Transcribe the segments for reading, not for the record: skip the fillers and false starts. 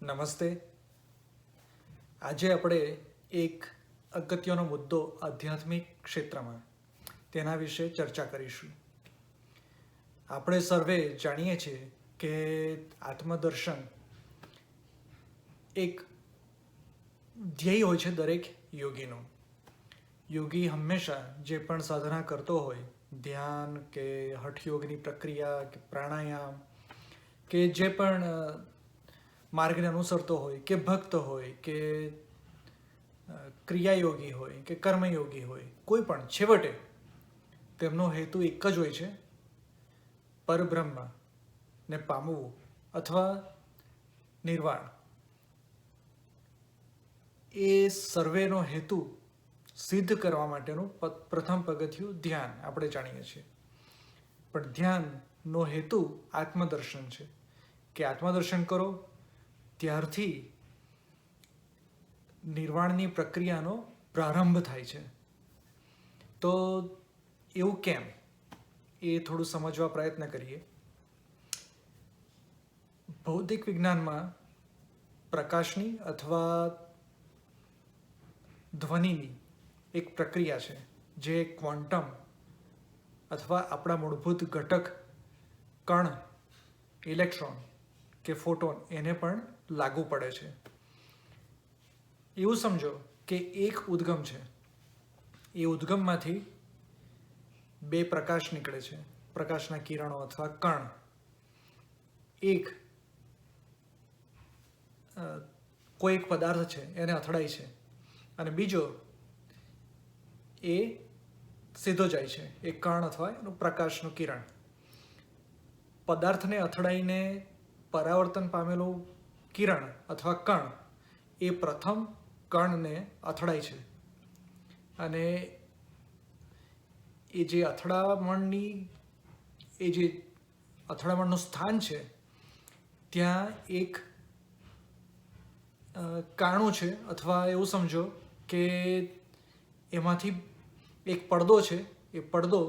નમસ્તે. આજે આપણે એક અગત્યનો મુદ્દો આધ્યાત્મિક ક્ષેત્રમાં તેના વિશે ચર્ચા કરીશું. આપણે સર્વે જાણીએ છીએ કે આત્મદર્શન એક ધ્યેય હોય છે દરેક યોગીનો. યોગી હંમેશા જે પણ સાધના કરતો હોય, ધ્યાન કે હઠયોગની પ્રક્રિયા કે પ્રાણાયામ કે જે પણ માર્ગને અનુસરતો હોય કે ભક્ત હોય કે ક્રિયાયોગી હોય કે કર્મયોગી હોય, કોઈ પણ છેવટે તેમનો હેતુ એક જ હોય છે, પરબ્રહ્મને પામવું અથવા નિર્વાણ. એ સર્વેનો હેતુ સિદ્ધ કરવા માટેનું પ્રથમ પગથિયું ધ્યાન આપણે જાણીએ છીએ. પણ ધ્યાનનો હેતુ આત્મદર્શન છે કે આત્મદર્શન કરો ત્યારથી નિર્વાણની પ્રક્રિયાનો પ્રારંભ થાય છે. તો એવું કેમ, એ થોડું સમજવા પ્રયત્ન કરીએ. ભૌતિક વિજ્ઞાનમાં પ્રકાશની અથવા ધ્વનિની એક પ્રક્રિયા છે જે ક્વોન્ટમ અથવા આપણા મૂળભૂત ઘટક કણ, ઇલેક્ટ્રોન કે ફોટોન એને પણ લાગુ પડે છે. એવું સમજો કે એક ઉદ્ગમ છે, એ ઉદ્ગમમાંથી બે પ્રકાશ નીકળે છે, પ્રકાશના કિરણો અથવા કણ. એક કોઈ એક પદાર્થ છે એને અથડાય છે અને બીજો એ સીધો જાય છે, એ કણ અથવા એનું પ્રકાશનું કિરણ. પદાર્થને અથડાઈને પરાવર્તન પામેલું કિરણ અથવા કણ એ પ્રથમ કણને અથડાય છે અને એ જે અથડામણનું સ્થાન છે ત્યાં એક કાણું છે, અથવા એવું સમજો કે એમાંથી એક પડદો છે. એ પડદો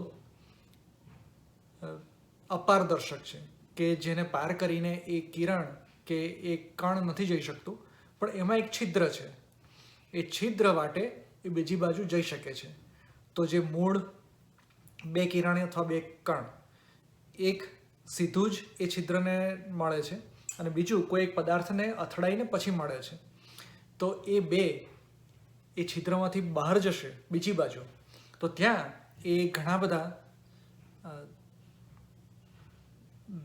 અપારદર્શક છે કે જેને પાર કરીને એ કિરણ કે એ કણ નથી જઈ શકતું, પણ એમાં એક છિદ્ર છે. એ છિદ્ર વાટે એ બીજી બાજુ જઈ શકે છે. તો જે મૂળ બે કિરણ અથવા બે કણ, એક સીધું જ એ છિદ્રને મળે છે અને બીજું કોઈ એક પદાર્થને અથડાઈને પછી મળે છે. તો એ બે એ છિદ્રમાંથી બહાર જશે બીજી બાજુ, તો ત્યાં એ ઘણા બધા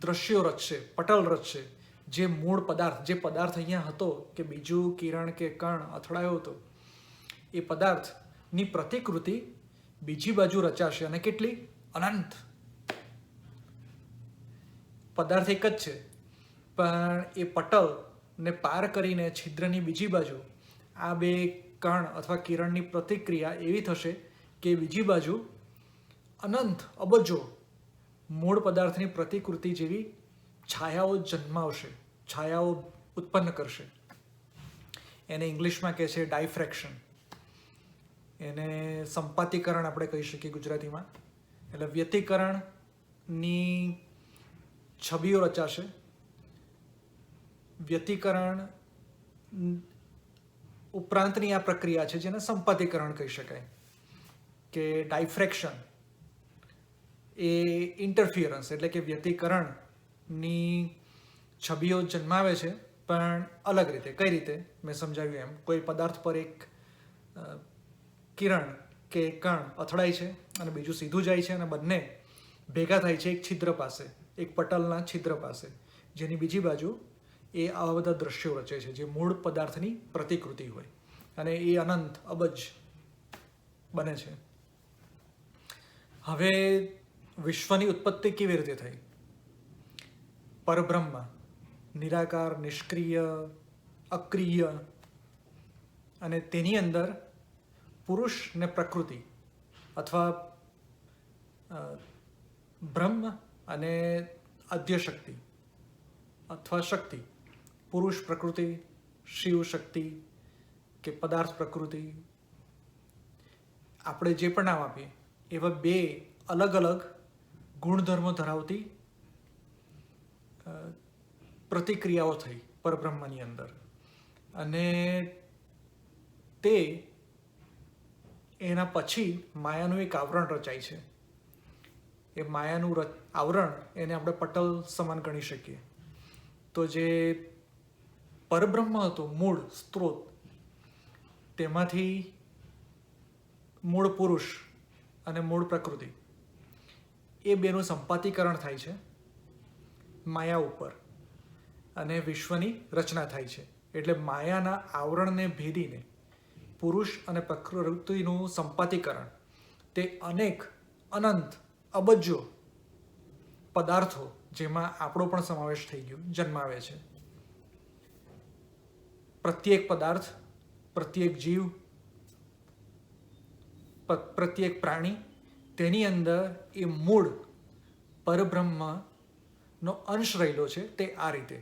દ્રશ્યો રચશે, પટલ રચશે. જે મૂળ પદાર્થ, જે પદાર્થ અહીંયા હતો કે બીજું કિરણ કે કણ અથડાયો હતો, એ પદાર્થની પ્રતિકૃતિ બીજી બાજુ રચાશે. અને કેટલી અનંત. પદાર્થ એક જ છે, પણ એ પટલને પાર કરીને છિદ્રની બીજી બાજુ આ બે કણ અથવા કિરણની પ્રતિક્રિયા એવી થશે કે બીજી બાજુ અનંત અબજો મૂળ પદાર્થની પ્રતિકૃતિ જેવી છાયાઓ જન્માવશે, છાયાઓ ઉત્પન્ન કરશે. એને ઇંગ્લિશમાં કહે છે ડાયફ્રેક્શન. એને સંપાતીકરણ આપણે કહી શકીએ ગુજરાતીમાં. એટલે વ્યતિકરણની છબીઓ રચાશે. વ્યતિકરણ ઉપરાંતની આ પ્રક્રિયા છે જેને સંપાતીકરણ કહી શકાય. કે ડાયફ્રેક્શન એ ઇન્ટરફિયરન્સ એટલે કે વ્યતિકરણની છબીઓ જન્માવે છે, પણ અલગ રીતે. કઈ રીતે? મેં સમજાવ્યું એમ. કોઈ પદાર્થ પર એક કિરણ કે કણ અથડાય છે અને બીજું સીધું જાય છે અને બંને ભેગા થાય છે એક છિદ્ર પાસે, એક પટલના છિદ્ર પાસે, જેની બીજી બાજુ એ આવા બધા દ્રશ્યો રચે છે જે મૂળ પદાર્થની પ્રતિકૃતિ હોય અને એ અનંત અબજ બને છે. હવે વિશ્વની ઉત્પત્તિ કેવી રીતે થઈ? પરબ્રહ્મ, નિરાકાર, નિષ્ક્રિય, અક્રિય, અને તેની અંદર પુરુષ ને પ્રકૃતિ અથવા બ્રહ્મ અને આદ્યશક્તિ અથવા શક્તિ, પુરુષ પ્રકૃતિ, શિવ શક્તિ કે પદાર્થ પ્રકૃતિ, આપણે જે પણ નામ આપીએ, એવા બે અલગ અલગ ગુણધર્મો ધરાવતી પ્રતિક્રિયાઓ થઈ પરબ્રહ્મની અંદર, અને તે એના પછી માયાનું એક આવરણ રચાય છે. એ માયાનું આવરણ એને આપણે પટલ સમાન ગણી શકીએ. તો જે પરબ્રહ્મ હતો, મૂળ સ્ત્રોત, તેમાંથી મૂળ પુરુષ અને મૂળ પ્રકૃતિ, એ બેનું સંપાતીકરણ થાય છે માયા ઉપર, અને વિશ્વની રચના થાય છે. એટલે માયાના આવરણને ભેદીને પુરુષ અને પ્રકૃતિનું સંપાતીકરણ, તે અનંત અબજો પદાર્થો, જેમાં આપણો પણ સમાવેશ થઈ ગયો, જન્માવે છે. પ્રત્યેક પદાર્થ, પ્રત્યેક જીવ, પ્રત્યેક પ્રાણી, તેની અંદર એ મૂળ પરબ્રહ્મનો અંશ રહેલો છે. તે આ રીતે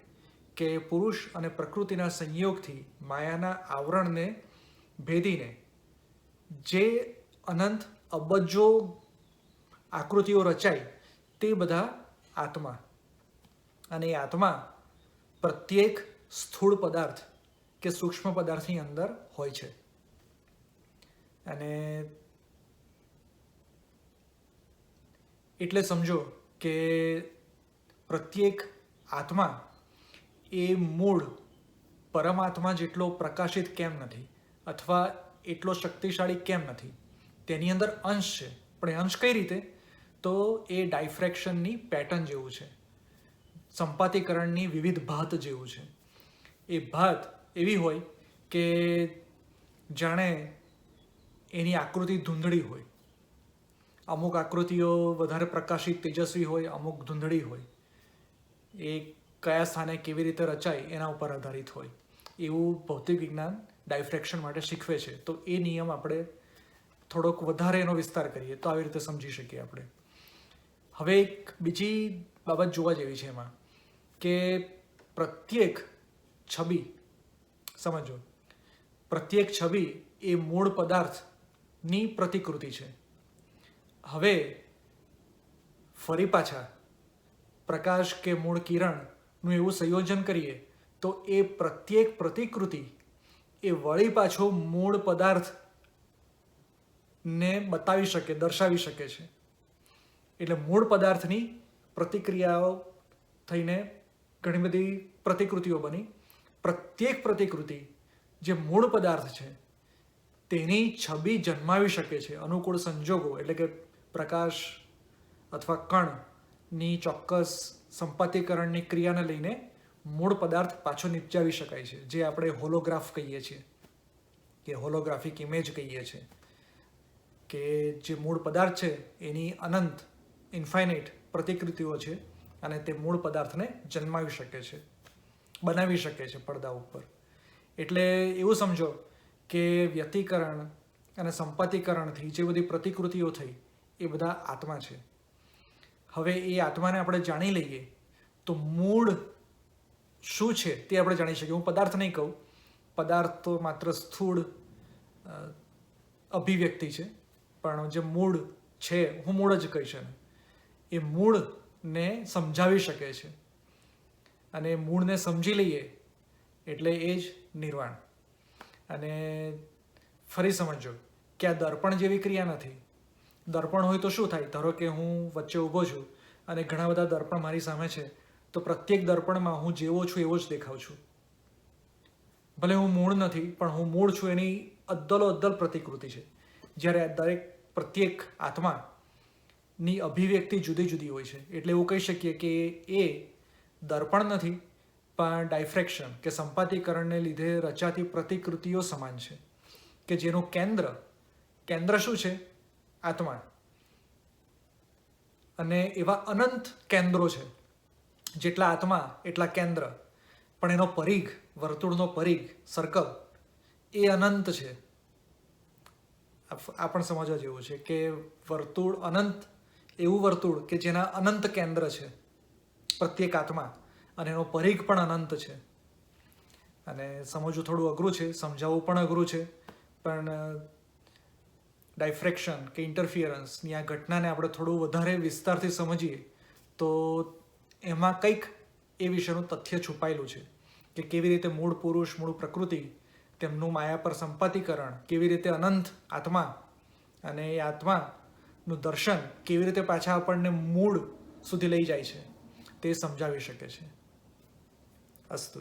કે પુરુષ અને પ્રકૃતિના સંયોગથી માયાના આવરણને ભેદીને જે અનંત અબજો આકૃતિઓ રચાય, તે બધા આત્મા. અને એ આત્મા પ્રત્યેક સ્થૂળ પદાર્થ કે સૂક્ષ્મ પદાર્થની અંદર હોય છે. અને એટલે સમજો કે પ્રત્યેક આત્મા એ મૂળ પરમાત્મા જેટલો પ્રકાશિત કેમ નથી, અથવા એટલો શક્તિશાળી કેમ નથી. તેની અંદર અંશ છે, પણ એ અંશ કઈ રીતે? તો એ ડાયફ્રેક્શનની પેટર્ન જેવું છે, સંપાતીકરણની વિવિધ ભાત જેવું છે. એ ભાત એવી હોય કે જાણે એની આકૃતિ ધૂંધળી હોય. અમુક આકૃતિઓ વધારે પ્રકાશિત તેજસ્વી હોય, અમુક ધૂંધળી હોય. એ કયા સ્થાને કેવી રીતે રચાય એના ઉપર આધારિત હોય. એવું ભૌતિક વિજ્ઞાન ડાયફ્રેક્શન માટે શીખવે છે. તો એ નિયમ આપણે થોડોક વધારે એનો વિસ્તાર કરીએ તો આવી રીતે સમજી શકીએ આપણે. હવે એક બીજી બાબત જોવા જેવી છે એમાં, કે પ્રત્યેક છબી, સમજો, પ્રત્યેક છબી એ મૂળ પદાર્થની પ્રતિકૃતિ છે. હવે ફરી પાછા પ્રકાશ કે મૂળ કિરણનું એવું સંયોજન કરીએ તો એ પ્રત્યેક પ્રતિકૃતિ એ વળી પાછો મૂળ પદાર્થને બતાવી શકે, દર્શાવી શકે છે. એટલે મૂળ પદાર્થની પ્રતિક્રિયાઓ થઈને ઘણી બધી પ્રતિકૃતિઓ બની. પ્રત્યેક પ્રતિકૃતિ જે મૂળ પદાર્થ છે તેની છબી જન્માવી શકે છે અનુકૂળ સંજોગો, એટલે કે પ્રકાશ અથવા કણની ચોક્કસ સંપાતીકરણની ક્રિયાને લઈને મૂળ પદાર્થ પાછો નિપજાવી શકાય છે, જે આપણે હોલોગ્રાફ કહીએ છીએ કે હોલોગ્રાફિક ઇમેજ કહીએ છીએ. કે જે મૂળ પદાર્થ છે એની અનંત ઇન્ફાઇનાઇટ પ્રતિકૃતિઓ છે, અને તે મૂળ પદાર્થને જન્માવી શકે છે, બનાવી શકે છે પડદા ઉપર. એટલે એવું સમજો કે વ્યતિકરણ અને સંપાતીકરણથી જે બધી પ્રતિકૃતિઓ થઈ એ બધા આત્મા છે. હવે એ આત્માને આપણે જાણી લઈએ તો મૂળ શું છે તે આપણે જાણી શકીએ. હું પદાર્થ નહીં કહું, પદાર્થ તો માત્ર સ્થૂળ અભિવ્યક્તિ છે, પણ જે મૂળ છે, હું મૂળ જ કહીશ એને, એ મૂળને સમજાવી શકે છે. અને મૂળને સમજી લઈએ એટલે એ જ નિર્વાણ. અને ફરી સમજો કે આ દર્પણ જેવી ક્રિયા નથી. દર્પણ હોય તો શું થાય? ધારો કે હું વચ્ચે ઊભો છું અને ઘણા બધા દર્પણ મારી સામે છે, તો પ્રત્યેક દર્પણમાં હું જેવો છું એવો જ દેખાઉં છું. ભલે હું મૂળ નથી, પણ હું મૂળ છું એની અદ્દલો અદ્દલ પ્રતિકૃતિ છે. જ્યારે પ્રત્યેક આત્માની અભિવ્યક્તિ જુદી જુદી હોય છે. એટલે એવું કહી શકીએ કે એ દર્પણ નથી, પણ ડાયફ્રેક્શન કે સંપાતીકરણને લીધે રચાતી પ્રતિકૃતિઓ સમાન છે. કે જેનું કેન્દ્ર શું છે? આત્મા. અને એવા અનંત કેન્દ્રો છે, જેટલા આત્મા એટલા કેન્દ્ર, પણ એનો પરિઘ, વર્તુળનો પરિઘ, સર્કલ, એ અનંત છે. આ પણ સમજવા જેવું છે કે વર્તુળ અનંત, એવું વર્તુળ કે જેના અનંત કેન્દ્ર છે પ્રત્યેક આત્મા, અને એનો પરિઘ પણ અનંત છે. અને સમજવું થોડું અઘરું છે, સમજાવવું પણ અઘરું છે, પણ ડાયફ્રેક્શન કે ઇન્ટરફિયરન્સની આ ઘટનાને આપણે થોડું વધારે વિસ્તારથી સમજીએ તો એમાં કંઈક એ વિશેનું તથ્ય છુપાયેલું છે કે કેવી રીતે મૂળ પુરુષ મૂળ પ્રકૃતિ તેમનું માયા પર સંપાતીકરણ, કેવી રીતે અનંત આત્મા અને એ આત્માનું દર્શન કેવી રીતે પાછા આપણને મૂળ સુધી લઈ જાય છે તે સમજાવી શકે છે. અસ્તુ.